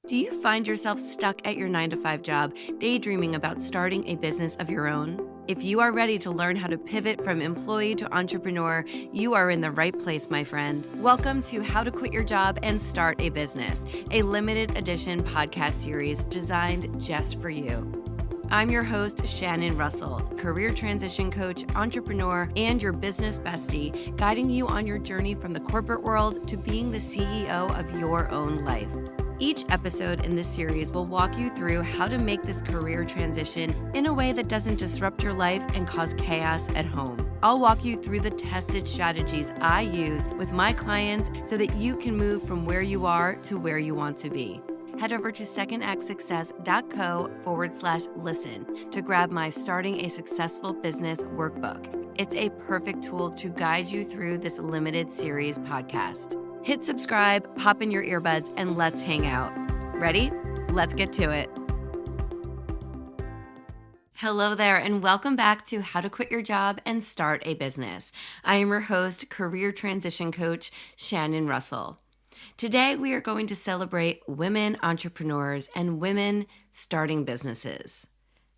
Do you find yourself stuck at your 9-to-5 job, daydreaming about starting a business of your own? If you are ready to learn how to pivot from employee to entrepreneur, you are in the right place, my friend. Welcome to How to Quit Your Job and Start a Business, a limited edition podcast series designed just for you. I'm your host, Shannon Russell, career transition coach, entrepreneur, and your business bestie, guiding you on your journey from the corporate world to being the CEO of your own life. Each episode in this series will walk you through how to make this career transition in a way that doesn't disrupt your life and cause chaos at home. I'll walk you through the tested strategies I use with my clients so that you can move from where you are to where you want to be. Head over to secondactsuccess.co/listen to grab my Starting a Successful Business workbook. It's a perfect tool to guide you through this limited series podcast. Hit subscribe, pop in your earbuds, and let's hang out. Ready? Let's get to it. Hello there, and welcome back to How to Quit Your Job and Start a Business. I am your host, career transition coach, Shannon Russell. Today, we are going to celebrate women entrepreneurs and women starting businesses.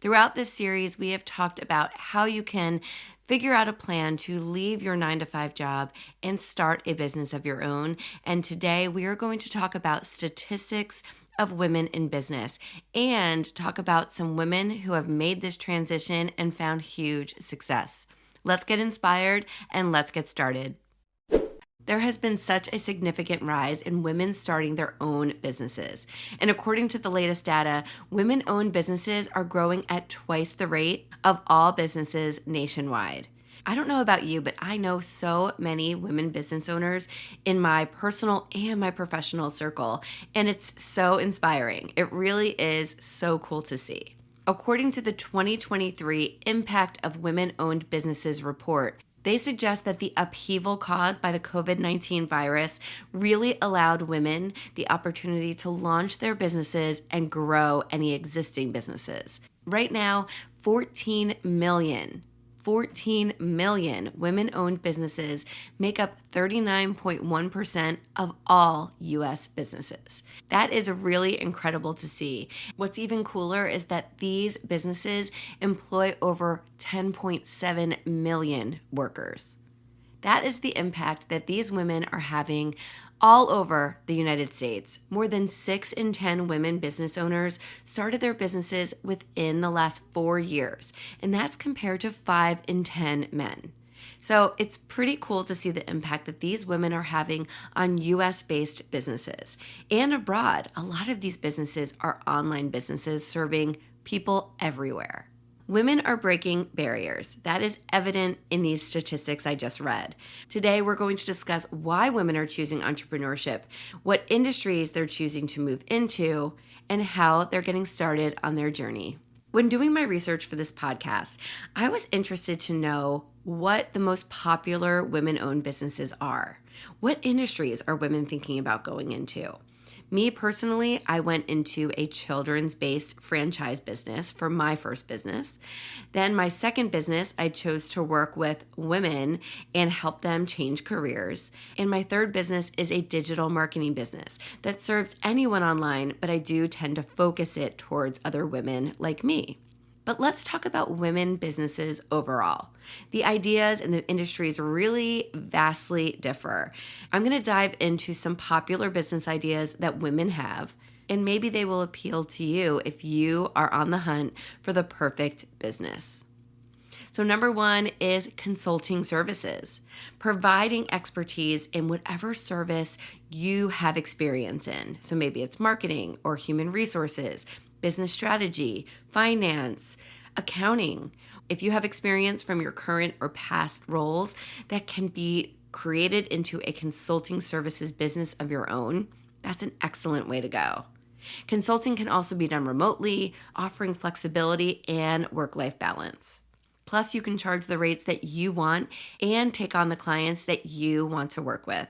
Throughout this series, we have talked about how you can figure out a plan to leave your 9-to-5 job and start a business of your own. And today, we are going to talk about statistics of women in business and talk about some women who have made this transition and found huge success. Let's get inspired and let's get started. There has been such a significant rise in women starting their own businesses. And according to the latest data, women-owned businesses are growing at twice the rate of all businesses nationwide. I don't know about you, but I know so many women business owners in my personal and my professional circle, and it's so inspiring. It really is so cool to see. According to the 2023 Impact of Women-Owned Businesses report, they suggest that the upheaval caused by the COVID-19 virus really allowed women the opportunity to launch their businesses and grow any existing businesses. Right now, 14 million women-owned businesses make up 39.1% of all U.S. businesses. That is really incredible to see. What's even cooler is that these businesses employ over 10.7 million workers. That is the impact that these women are having all over the United States. More than 6 in 10 women business owners started their businesses within the last 4 years, and that's compared to 5 in 10 men. So it's pretty cool to see the impact that these women are having on US-based businesses. And abroad, a lot of these businesses are online businesses serving people everywhere. Women are breaking barriers. That is evident in these statistics I just read. Today, we're going to discuss why women are choosing entrepreneurship, what industries they're choosing to move into, and how they're getting started on their journey. When doing my research for this podcast, I was interested to know what the most popular women-owned businesses are. What industries are women thinking about going into? Me personally, I went into a children's-based franchise business for my first business. Then my second business, I chose to work with women and help them change careers. And my third business is a digital marketing business that serves anyone online, but I do tend to focus it towards other women like me. But let's talk about women businesses overall. The ideas and the industries really vastly differ. I'm going to dive into some popular business ideas that women have, and maybe they will appeal to you if you are on the hunt for the perfect business. So number 1 is consulting services, providing expertise in whatever service you have experience in. So maybe it's marketing or human resources, business strategy, finance, accounting. If you have experience from your current or past roles that can be created into a consulting services business of your own, that's an excellent way to go. Consulting can also be done remotely, offering flexibility and work-life balance. Plus, you can charge the rates that you want and take on the clients that you want to work with.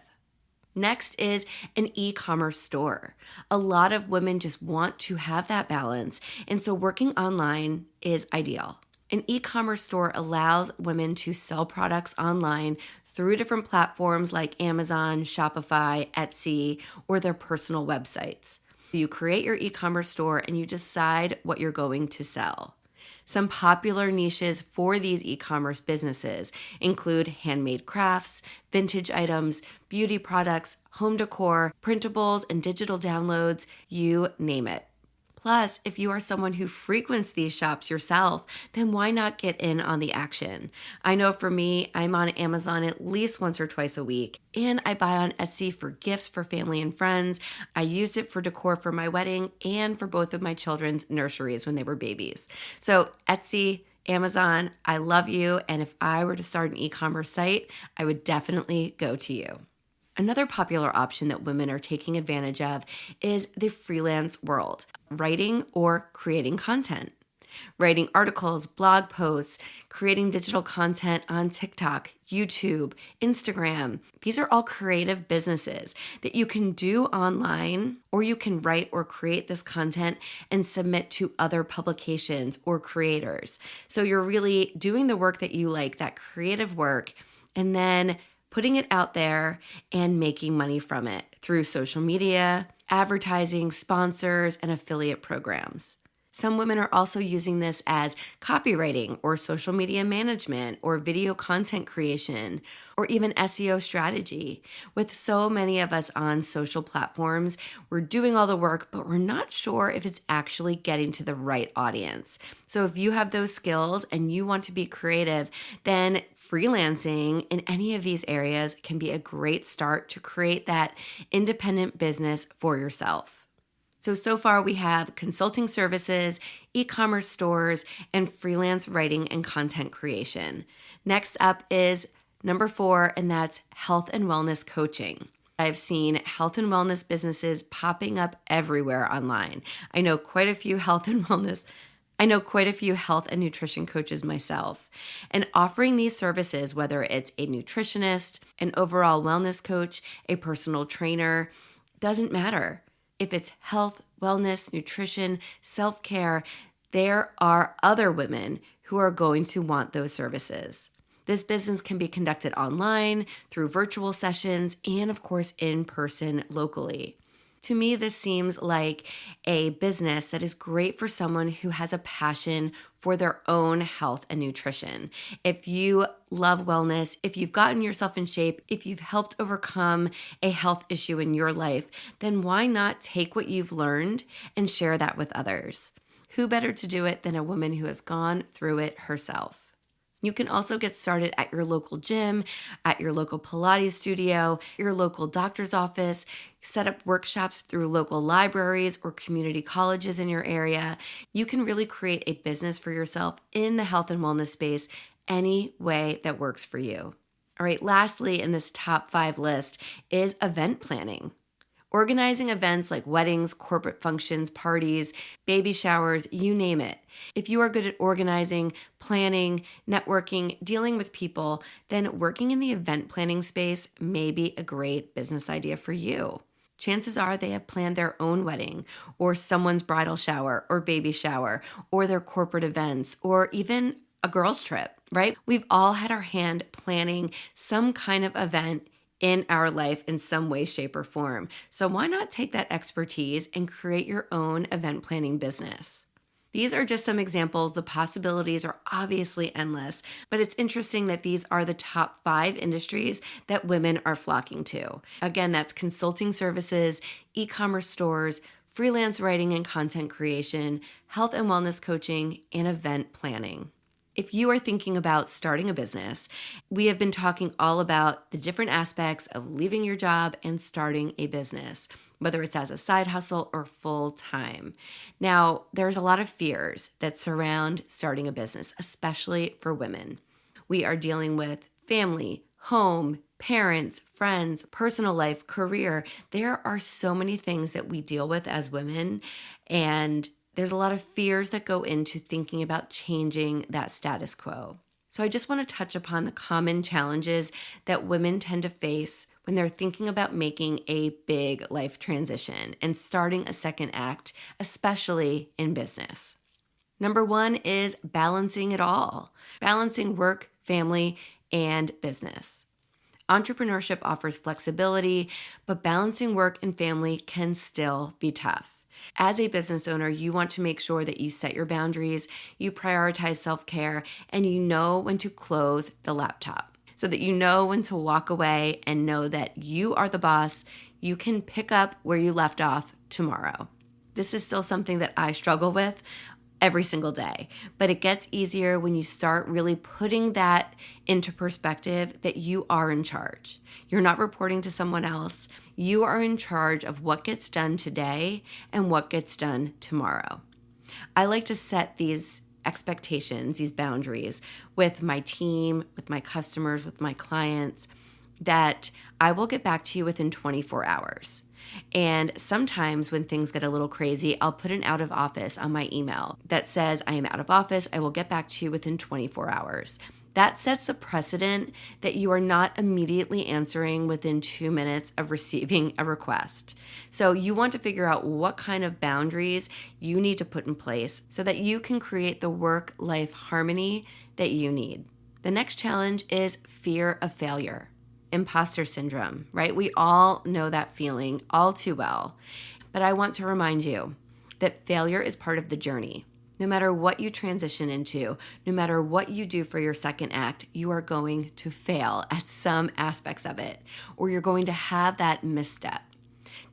Next is an e-commerce store. A lot of women just want to have that balance, and so working online is ideal. An e-commerce store allows women to sell products online through different platforms like Amazon, Shopify, Etsy, or their personal websites. You create your e-commerce store and you decide what you're going to sell. Some popular niches for these e-commerce businesses include handmade crafts, vintage items, beauty products, home decor, printables, and digital downloads, you name it. Plus, if you are someone who frequents these shops yourself, then why not get in on the action? I know for me, I'm on Amazon at least once or twice a week, and I buy on Etsy for gifts for family and friends. I used it for decor for my wedding and for both of my children's nurseries when they were babies. So Etsy, Amazon, I love you, and if I were to start an e-commerce site, I would definitely go to you. Another popular option that women are taking advantage of is the freelance world, writing or creating content. Writing articles, blog posts, creating digital content on TikTok, YouTube, Instagram. These are all creative businesses that you can do online, or you can write or create this content and submit to other publications or creators. So you're really doing the work that you like, that creative work, and then putting it out there and making money from it through social media, advertising, sponsors, and affiliate programs. Some women are also using this as copywriting or social media management or video content creation or even SEO strategy. With so many of us on social platforms, we're doing all the work, but we're not sure if it's actually getting to the right audience. So if you have those skills and you want to be creative, then freelancing in any of these areas can be a great start to create that independent business for yourself. So far we have consulting services, e-commerce stores, and freelance writing and content creation. Next up is number 4, and that's health and wellness coaching. I've seen health and wellness businesses popping up everywhere online. I know quite a few health and nutrition coaches myself. And offering these services, whether it's a nutritionist, an overall wellness coach, a personal trainer, doesn't matter. If it's health, wellness, nutrition, self-care, there are other women who are going to want those services. This business can be conducted online, through virtual sessions, and of course in person locally. To me, this seems like a business that is great for someone who has a passion for their own health and nutrition. If you love wellness, if you've gotten yourself in shape, if you've helped overcome a health issue in your life, then why not take what you've learned and share that with others? Who better to do it than a woman who has gone through it herself? You can also get started at your local gym, at your local Pilates studio, your local doctor's office, set up workshops through local libraries or community colleges in your area. You can really create a business for yourself in the health and wellness space any way that works for you. All right, lastly in this top 5 list is event planning. Organizing events like weddings, corporate functions, parties, baby showers, you name it. If you are good at organizing, planning, networking, dealing with people, then working in the event planning space may be a great business idea for you. Chances are they have planned their own wedding or someone's bridal shower or baby shower or their corporate events or even a girls' trip, right? We've all had our hand planning some kind of event in our life in some way, shape, or form. So why not take that expertise and create your own event planning business? These are just some examples. The possibilities are obviously endless, but it's interesting that these are the top 5 industries that women are flocking to. Again, that's consulting services, e-commerce stores, freelance writing and content creation, health and wellness coaching, and event planning. If you are thinking about starting a business, we have been talking all about the different aspects of leaving your job and starting a business, whether it's as a side hustle or full time. Now, there's a lot of fears that surround starting a business, especially for women. We are dealing with family, home, parents, friends, personal life, career. There are so many things that we deal with as women, and there's a lot of fears that go into thinking about changing that status quo. So I just want to touch upon the common challenges that women tend to face when they're thinking about making a big life transition and starting a second act, especially in business. Number 1 is balancing it all, balancing work, family, and business. Entrepreneurship offers flexibility, but balancing work and family can still be tough. As a business owner, you want to make sure that you set your boundaries, you prioritize self-care, and you know when to close the laptop so that you know when to walk away and know that you are the boss. You can pick up where you left off tomorrow. This is still something that I struggle with every single day, but it gets easier when you start really putting that into perspective that you are in charge. You're not reporting to someone else. You are in charge of what gets done today and what gets done tomorrow. I like to set these expectations, these boundaries with my team, with my customers, with my clients, that I will get back to you within 24 hours. And sometimes when things get a little crazy, I'll put an out of office on my email that says, I am out of office. I will get back to you within 24 hours. That sets the precedent that you are not immediately answering within 2 minutes of receiving a request. So you want to figure out what kind of boundaries you need to put in place so that you can create the work-life harmony that you need. The next challenge is fear of failure. Imposter syndrome, right? We all know that feeling all too well. But I want to remind you that failure is part of the journey. No matter what you transition into, no matter what you do for your second act, you are going to fail at some aspects of it, or you're going to have that misstep.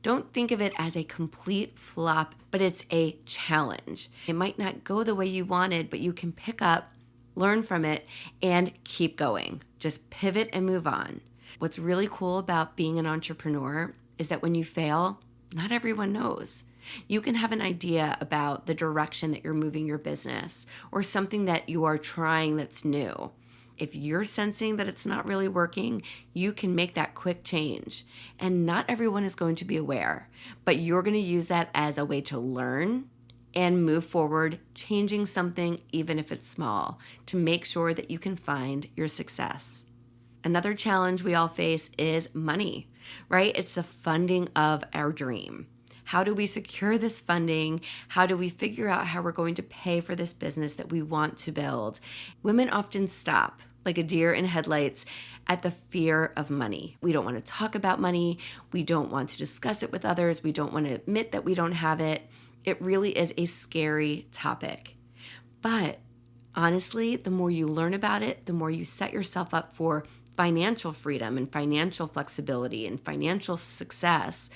Don't think of it as a complete flop, but it's a challenge. It might not go the way you wanted, but you can pick up, learn from it, and keep going. Just pivot and move on. What's really cool about being an entrepreneur is that when you fail, not everyone knows. You can have an idea about the direction that you're moving your business or something that you are trying that's new. If you're sensing that it's not really working, you can make that quick change. And not everyone is going to be aware, but you're going to use that as a way to learn and move forward, changing something, even if it's small, to make sure that you can find your success. Another challenge we all face is money, right? It's the funding of our dream. How do we secure this funding? How do we figure out how we're going to pay for this business that we want to build? Women often stop like a deer in headlights at the fear of money. We don't want to talk about money. We don't want to discuss it with others. We don't want to admit that we don't have it. It really is a scary topic. But honestly, the more you learn about it, the more you set yourself up for financial freedom and financial flexibility and financial success,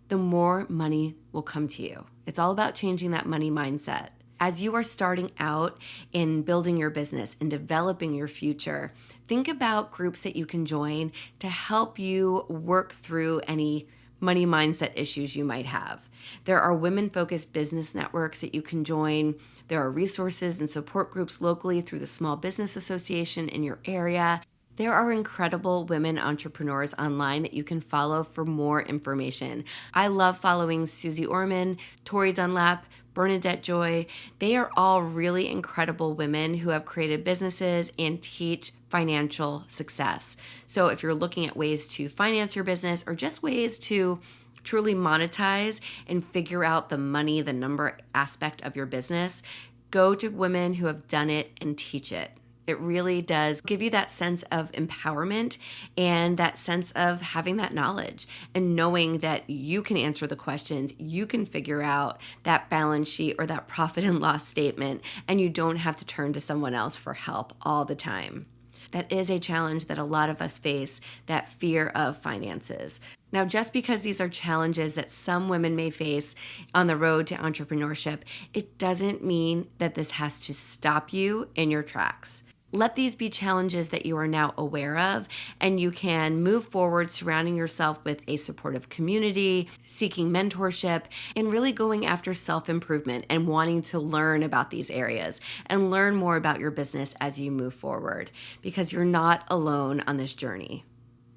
the more money will come to you. It's all about changing that money mindset. As you are starting out in building your business and developing your future, think about groups that you can join to help you work through any money mindset issues you might have. There are women-focused business networks that you can join. There are resources and support groups locally through the Small Business Association in your area. There are incredible women entrepreneurs online that you can follow for more information. I love following Susie Orman, Tori Dunlap, Bernadette Joy. They are all really incredible women who have created businesses and teach financial success. So if you're looking at ways to finance your business or just ways to truly monetize and figure out the money, the number aspect of your business, go to women who have done it and teach it. It really does give you that sense of empowerment and that sense of having that knowledge and knowing that you can answer the questions, you can figure out that balance sheet or that profit and loss statement, and you don't have to turn to someone else for help all the time. That is a challenge that a lot of us face, that fear of finances. Now, just because these are challenges that some women may face on the road to entrepreneurship, it doesn't mean that this has to stop you in your tracks. Let these be challenges that you are now aware of, and you can move forward surrounding yourself with a supportive community, seeking mentorship, and really going after self-improvement and wanting to learn about these areas and learn more about your business as you move forward, because you're not alone on this journey.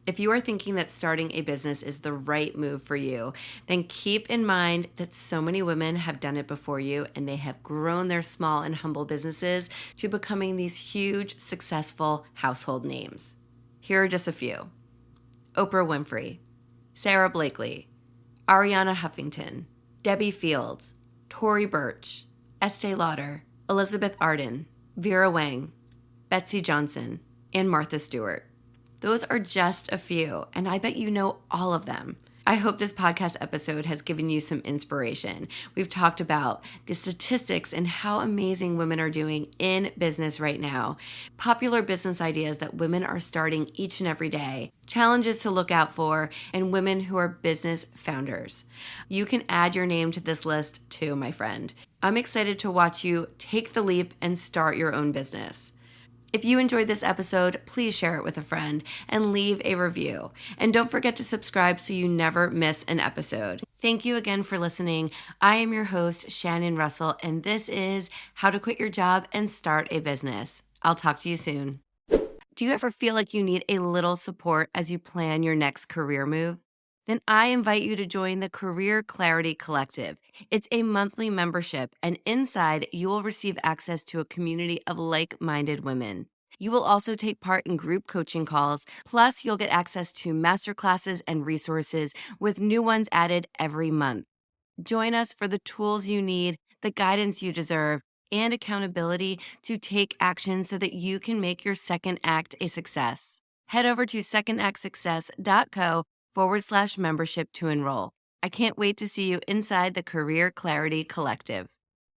If you are thinking that starting a business is the right move for you, then keep in mind that so many women have done it before you and they have grown their small and humble businesses to becoming these huge, successful household names. Here are just a few: Oprah Winfrey, Sarah Blakely, Ariana Huffington, Debbie Fields, Tory Burch, Estee Lauder, Elizabeth Arden, Vera Wang, Betsy Johnson, and Martha Stewart. Those are just a few, and I bet you know all of them. I hope this podcast episode has given you some inspiration. We've talked about the statistics and how amazing women are doing in business right now, popular business ideas that women are starting each and every day, challenges to look out for, and women who are business founders. You can add your name to this list too, my friend. I'm excited to watch you take the leap and start your own business. If you enjoyed this episode, please share it with a friend and leave a review. And don't forget to subscribe so you never miss an episode. Thank you again for listening. I am your host, Shannon Russell, and this is How to Quit Your Job and Start a Business. I'll talk to you soon. Do you ever feel like you need a little support as you plan your next career move? Then I invite you to join the Career Clarity Collective. It's a monthly membership, and inside you will receive access to a community of like-minded women. You will also take part in group coaching calls, plus you'll get access to masterclasses and resources with new ones added every month. Join us for the tools you need, the guidance you deserve, and accountability to take action so that you can make your second act a success. Head over to secondactsuccess.co/membership to enroll. I can't wait to see you inside the Career Clarity Collective.